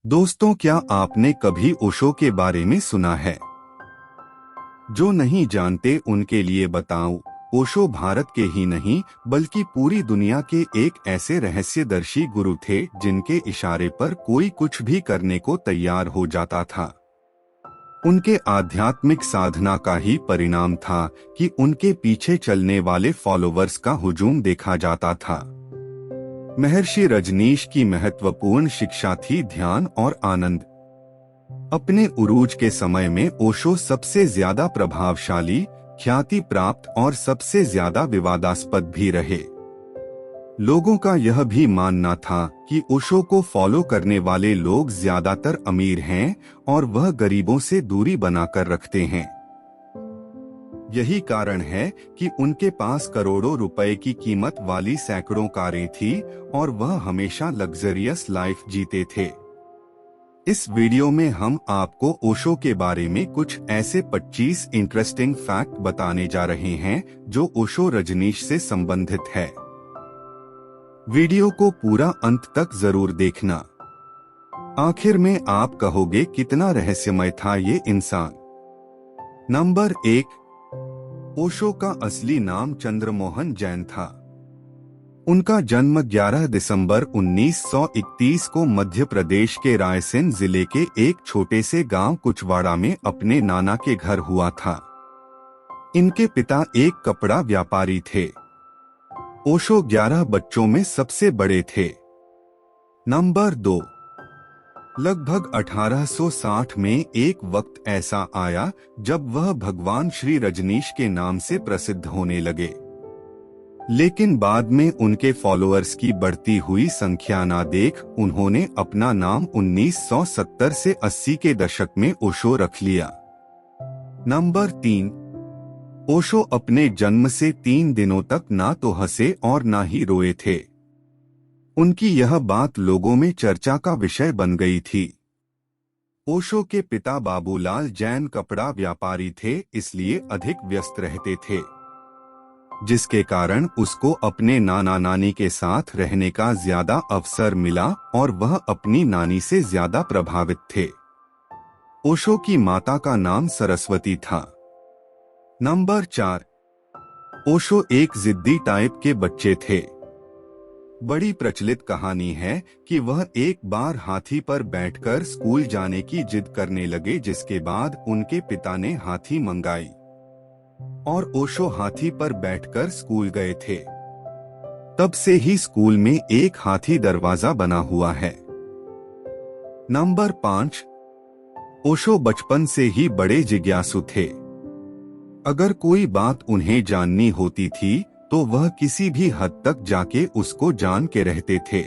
दोस्तों, क्या आपने कभी ओशो के बारे में सुना है? जो नहीं जानते उनके लिए बताऊं, ओशो भारत के ही नहीं बल्कि पूरी दुनिया के एक ऐसे रहस्यदर्शी गुरु थे जिनके इशारे पर कोई कुछ भी करने को तैयार हो जाता था। उनके आध्यात्मिक साधना का ही परिणाम था कि उनके पीछे चलने वाले फॉलोवर्स का हुजूम देखा जाता था। महर्षि रजनीश की महत्वपूर्ण शिक्षा थी ध्यान और आनंद। अपने उरूज के समय में ओशो सबसे ज्यादा प्रभावशाली, ख्याति प्राप्त और सबसे ज्यादा विवादास्पद भी रहे। लोगों का यह भी मानना था कि ओशो को फॉलो करने वाले लोग ज्यादातर अमीर हैं और वह गरीबों से दूरी बनाकर रखते हैं। यही कारण है कि उनके पास करोड़ों रुपए की कीमत वाली सैकड़ों कारें थी और वह हमेशा लग्जरियस लाइफ जीते थे। इस वीडियो में हम आपको ओशो के बारे में कुछ ऐसे 25 इंटरेस्टिंग फैक्ट बताने जा रहे हैं जो ओशो रजनीश से संबंधित है। वीडियो को पूरा अंत तक जरूर देखना। आखिर में आप कहोगे कितना रहस्यमय था ये इंसान। नंबर 1, ओशो का असली नाम चंद्रमोहन जैन था। उनका जन्म 11 दिसंबर 1931 को मध्य प्रदेश के रायसेन जिले के एक छोटे से गांव कुचवाड़ा में अपने नाना के घर हुआ था। इनके पिता एक कपड़ा व्यापारी थे। ओशो 11 बच्चों में सबसे बड़े थे। नंबर 2, लगभग 1860 में एक वक्त ऐसा आया जब वह भगवान श्री रजनीश के नाम से प्रसिद्ध होने लगे। लेकिन बाद में उनके फॉलोअर्स की बढ़ती हुई संख्या ना देख उन्होंने अपना नाम 1970 से 80 के दशक में ओशो रख लिया। नंबर 3, ओशो अपने जन्म से 3 दिनों तक ना तो हंसे और ना ही रोए थे। उनकी यह बात लोगों में चर्चा का विषय बन गई थी। ओशो के पिता बाबूलाल जैन कपड़ा व्यापारी थे, इसलिए अधिक व्यस्त रहते थे, जिसके कारण उसको अपने नाना नानी के साथ रहने का ज्यादा अवसर मिला और वह अपनी नानी से ज्यादा प्रभावित थे। ओशो की माता का नाम सरस्वती था। नंबर 4, ओशो एक जिद्दी टाइप के बच्चे थे। बड़ी प्रचलित कहानी है कि वह एक बार हाथी पर बैठकर स्कूल जाने की जिद करने लगे, जिसके बाद उनके पिता ने हाथी मंगाई और ओशो हाथी पर बैठकर स्कूल गए थे। तब से ही स्कूल में एक हाथी दरवाजा बना हुआ है। नंबर 5, ओशो बचपन से ही बड़े जिज्ञासु थे। अगर कोई बात उन्हें जाननी होती थी तो वह किसी भी हद तक जाके उसको जान के रहते थे।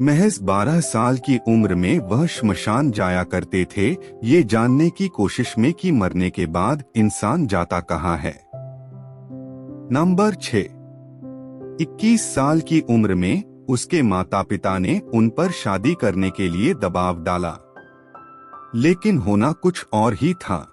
महज 12 साल की उम्र में वह श्मशान जाया करते थे, ये जानने की कोशिश में कि मरने के बाद इंसान जाता कहाँ है। नंबर 6, 21 साल की उम्र में उसके माता पिता ने उन पर शादी करने के लिए दबाव डाला, लेकिन होना कुछ और ही था।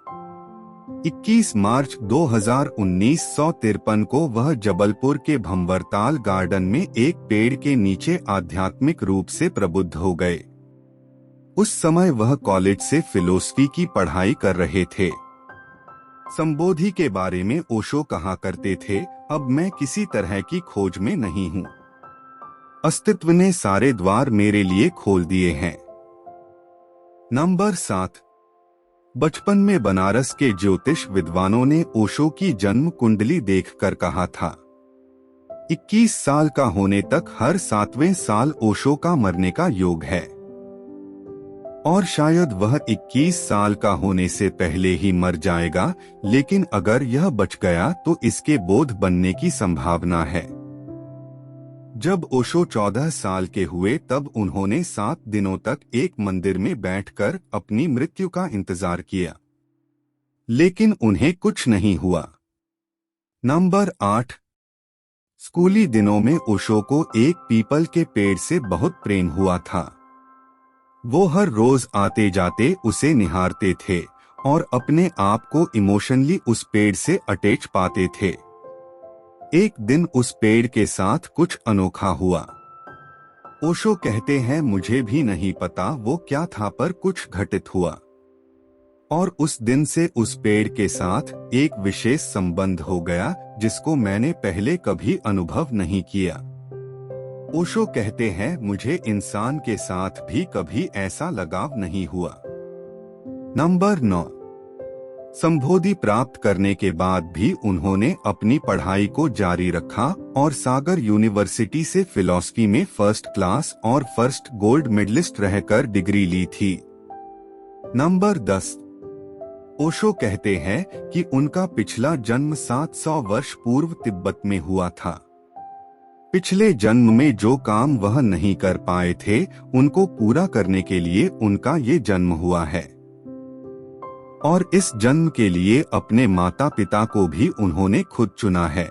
21 मार्च 1953 को वह जबलपुर के भंवरताल गार्डन में एक पेड़ के नीचे आध्यात्मिक रूप से प्रबुद्ध हो गए। उस समय वह कॉलेज से फिलोसफी की पढ़ाई कर रहे थे। संबोधि के बारे में ओशो कहा करते थे, अब मैं किसी तरह की खोज में नहीं हूँ, अस्तित्व ने सारे द्वार मेरे लिए खोल दिए हैं। नंबर 7, बचपन में बनारस के ज्योतिष विद्वानों ने ओशो की जन्म कुंडली देखकर कहा था, 21 साल का होने तक हर 7वें साल ओशो का मरने का योग है और शायद वह 21 साल का होने से पहले ही मर जाएगा, लेकिन अगर यह बच गया तो इसके बोध बनने की संभावना है। जब ओशो 14 साल के हुए तब उन्होंने 7 दिनों तक एक मंदिर में बैठकर अपनी मृत्यु का इंतजार किया, लेकिन उन्हें कुछ नहीं हुआ। नंबर 8, स्कूली दिनों में ओशो को एक पीपल के पेड़ से बहुत प्रेम हुआ था। वो हर रोज आते जाते उसे निहारते थे और अपने आप को इमोशनली उस पेड़ से अटैच पाते थे। एक दिन उस पेड़ के साथ कुछ अनोखा हुआ। ओशो कहते हैं मुझे भी नहीं पता वो क्या था पर कुछ घटित हुआ और उस दिन से उस पेड़ के साथ एक विशेष संबंध हो गया जिसको मैंने पहले कभी अनुभव नहीं किया। ओशो कहते हैं मुझे इंसान के साथ भी कभी ऐसा लगाव नहीं हुआ। नंबर 9, संबोधि प्राप्त करने के बाद भी उन्होंने अपनी पढ़ाई को जारी रखा और सागर यूनिवर्सिटी से फिलॉसफी में फर्स्ट क्लास और फर्स्ट गोल्ड मेडलिस्ट रहकर डिग्री ली थी। नंबर 10, ओशो कहते हैं कि उनका पिछला जन्म 700 वर्ष पूर्व तिब्बत में हुआ था। पिछले जन्म में जो काम वह नहीं कर पाए थे उनको पूरा करने के लिए उनका ये जन्म हुआ है और इस जन्म के लिए अपने माता पिता को भी उन्होंने खुद चुना है।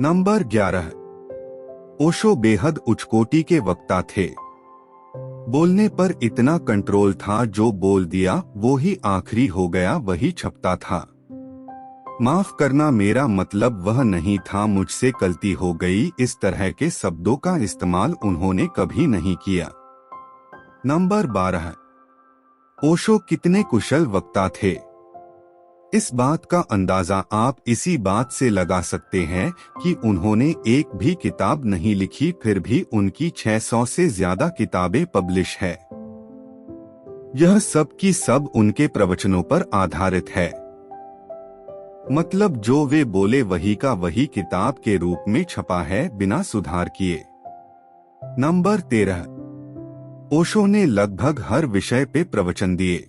नंबर 11, ओशो बेहद उच्चकोटि के वक्ता थे। बोलने पर इतना कंट्रोल था, जो बोल दिया वो ही आखिरी हो गया, वही छपता था। माफ करना मेरा मतलब वह नहीं था, मुझसे गलती हो गई, इस तरह के शब्दों का इस्तेमाल उन्होंने कभी नहीं किया। नंबर 12, ओशो कितने कुशल वक्ता थे। इस बात का अंदाजा आप इसी बात से लगा सकते हैं कि उन्होंने एक भी किताब नहीं लिखी, फिर भी उनकी 600 से ज्यादा किताबें पब्लिश है। यह सब की सब उनके प्रवचनों पर आधारित है। मतलब जो वे बोले वही का वही किताब के रूप में छपा है, बिना सुधार किए। नंबर 13, ओशो ने लगभग हर विषय पे प्रवचन दिए।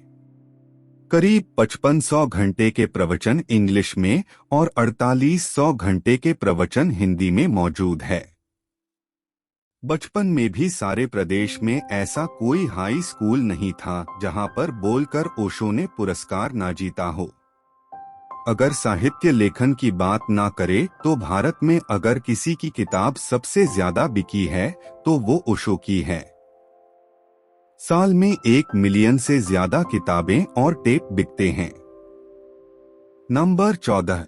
करीब 5500 घंटे के प्रवचन इंग्लिश में और 4800 घंटे के प्रवचन हिंदी में मौजूद है। बचपन में भी सारे प्रदेश में ऐसा कोई हाई स्कूल नहीं था जहां पर बोलकर ओशो ने पुरस्कार ना जीता हो। अगर साहित्य लेखन की बात ना करे तो भारत में अगर किसी की किताब सबसे ज्यादा बिकी है तो वो ओशो की है। साल में 1 मिलियन से ज्यादा किताबें और टेप बिकते हैं। नंबर 14,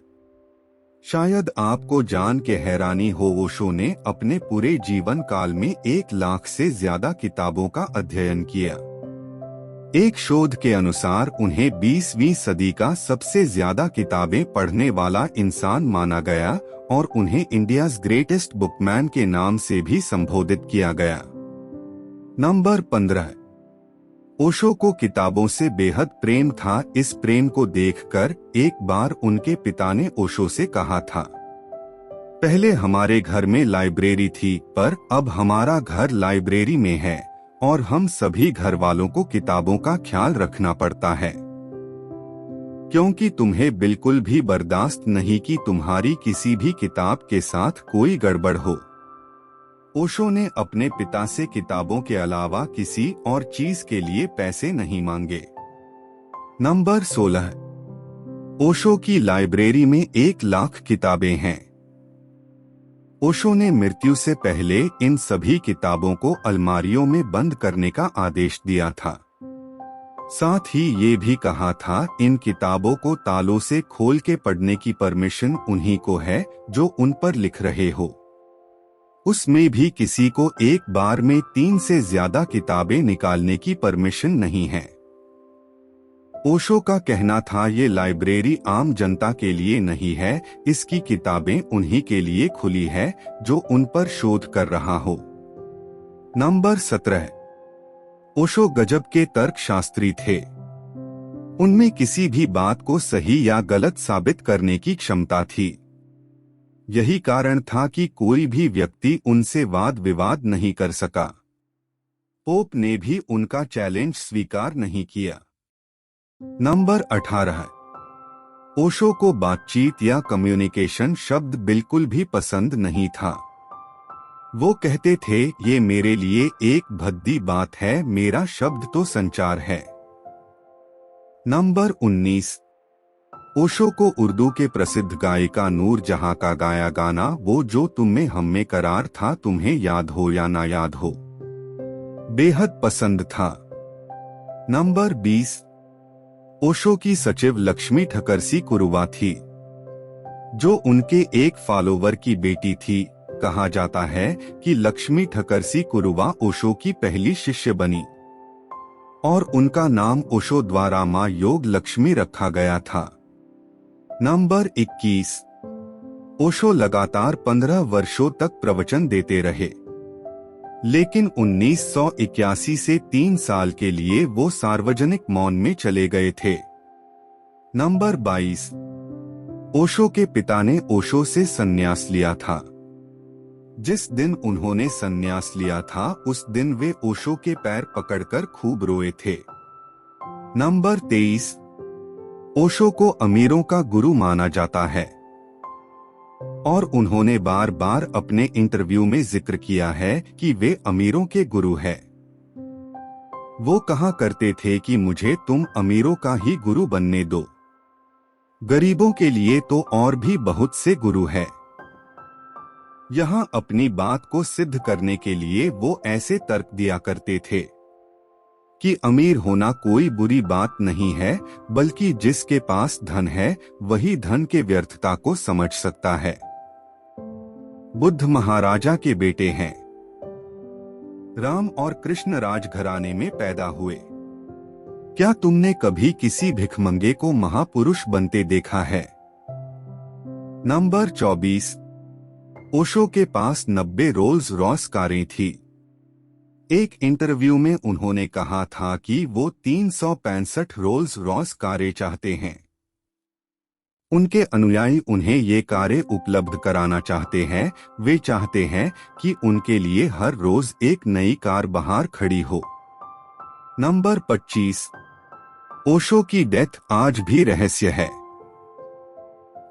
शायद आपको जान के हैरानी हो, ओशो ने अपने पूरे जीवन काल में 1 लाख से ज्यादा किताबों का अध्ययन किया। एक शोध के अनुसार उन्हें 20वीं सदी का सबसे ज्यादा किताबें पढ़ने वाला इंसान माना गया और उन्हें इंडियाज ग्रेटेस्ट बुकमैन के नाम से भी संबोधित किया गया। नंबर 15, ओशो को किताबों से बेहद प्रेम था। इस प्रेम को देखकर एक बार उनके पिता ने ओशो से कहा था, पहले हमारे घर में लाइब्रेरी थी पर अब हमारा घर लाइब्रेरी में है और हम सभी घर वालों को किताबों का ख्याल रखना पड़ता है, क्योंकि तुम्हें बिल्कुल भी बर्दाश्त नहीं कि तुम्हारी किसी भी किताब के साथ कोई गड़बड़ हो। ओशो ने अपने पिता से किताबों के अलावा किसी और चीज के लिए पैसे नहीं मांगे। नंबर 16, ओशो की लाइब्रेरी में 1 लाख किताबें हैं। ओशो ने मृत्यु से पहले इन सभी किताबों को अलमारियों में बंद करने का आदेश दिया था। साथ ही ये भी कहा था, इन किताबों को तालों से खोल के पढ़ने की परमिशन उन्हीं को है जो उन पर लिख रहे हो। उसमें भी किसी को एक बार में 3 से ज्यादा किताबें निकालने की परमिशन नहीं है। ओशो का कहना था, ये लाइब्रेरी आम जनता के लिए नहीं है, इसकी किताबें उन्हीं के लिए खुली है जो उन पर शोध कर रहा हो। नंबर 17, ओशो गजब के तर्कशास्त्री थे। उनमें किसी भी बात को सही या गलत साबित करने की क्षमता थी। यही कारण था कि कोई भी व्यक्ति उनसे वाद विवाद नहीं कर सका। पोप ने भी उनका चैलेंज स्वीकार नहीं किया। नंबर 18, ओशो को बातचीत या कम्युनिकेशन शब्द बिल्कुल भी पसंद नहीं था। वो कहते थे, ये मेरे लिए एक भद्दी बात है, मेरा शब्द तो संचार है। नंबर 19, ओशो को उर्दू के प्रसिद्ध गायिका नूर जहां का गाया गाना वो जो तुम में हम में करार था, तुम्हें याद हो या ना याद हो, बेहद पसंद था। नंबर 20, ओशो की सचिव लक्ष्मी ठकरसी कुरुवा थी, जो उनके एक फॉलोवर की बेटी थी। कहा जाता है कि लक्ष्मी ठकरसी कुरुवा ओशो की पहली शिष्य बनी और उनका नाम ओशो द्वारा मां योग लक्ष्मी रखा गया था। नंबर 21। ओशो लगातार 15 वर्षों तक प्रवचन देते रहे, लेकिन 1981 से 3 साल के लिए वो सार्वजनिक मौन में चले गए थे। नंबर 22। ओशो के पिता ने ओशो से संन्यास लिया था। जिस दिन उन्होंने संन्यास लिया था उस दिन वे ओशो के पैर पकड़कर खूब रोए थे। नंबर 23। ओशो को अमीरों का गुरु माना जाता है और उन्होंने बार बार अपने इंटरव्यू में जिक्र किया है कि वे अमीरों के गुरु हैं। वो कहा करते थे कि मुझे तुम अमीरों का ही गुरु बनने दो, गरीबों के लिए तो और भी बहुत से गुरु हैं। यहाँ अपनी बात को सिद्ध करने के लिए वो ऐसे तर्क दिया करते थे कि अमीर होना कोई बुरी बात नहीं है, बल्कि जिसके पास धन है वही धन के व्यर्थता को समझ सकता है। बुद्ध महाराजा के बेटे हैं। राम और कृष्ण राजघराने में पैदा हुए। क्या तुमने कभी किसी भिखमंगे को महापुरुष बनते देखा है? नंबर 24। ओशो के पास 90 रोल्स रॉयस कारें थी। एक इंटरव्यू में उन्होंने कहा था कि वो 365 रोल्स रॉयस कारें चाहते हैं। उनके अनुयायी उन्हें ये कारें उपलब्ध कराना चाहते हैं। वे चाहते हैं कि उनके लिए हर रोज एक नई कार बाहर खड़ी हो। नंबर 25। ओशो की डेथ आज भी रहस्य है।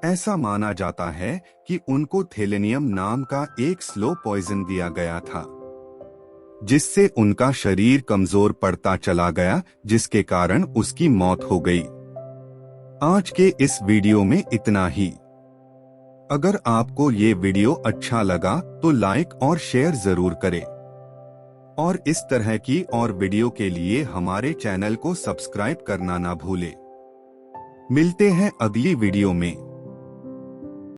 ऐसा माना जाता है कि उनको थेलेनियम नाम का एक स्लो पॉइजन दिया गया था, जिससे उनका शरीर कमजोर पड़ता चला गया, जिसके कारण उसकी मौत हो गई। आज के इस वीडियो में इतना ही। अगर आपको ये वीडियो अच्छा लगा तो लाइक और शेयर जरूर करें और इस तरह की और वीडियो के लिए हमारे चैनल को सब्सक्राइब करना ना भूलें। मिलते हैं अगली वीडियो में।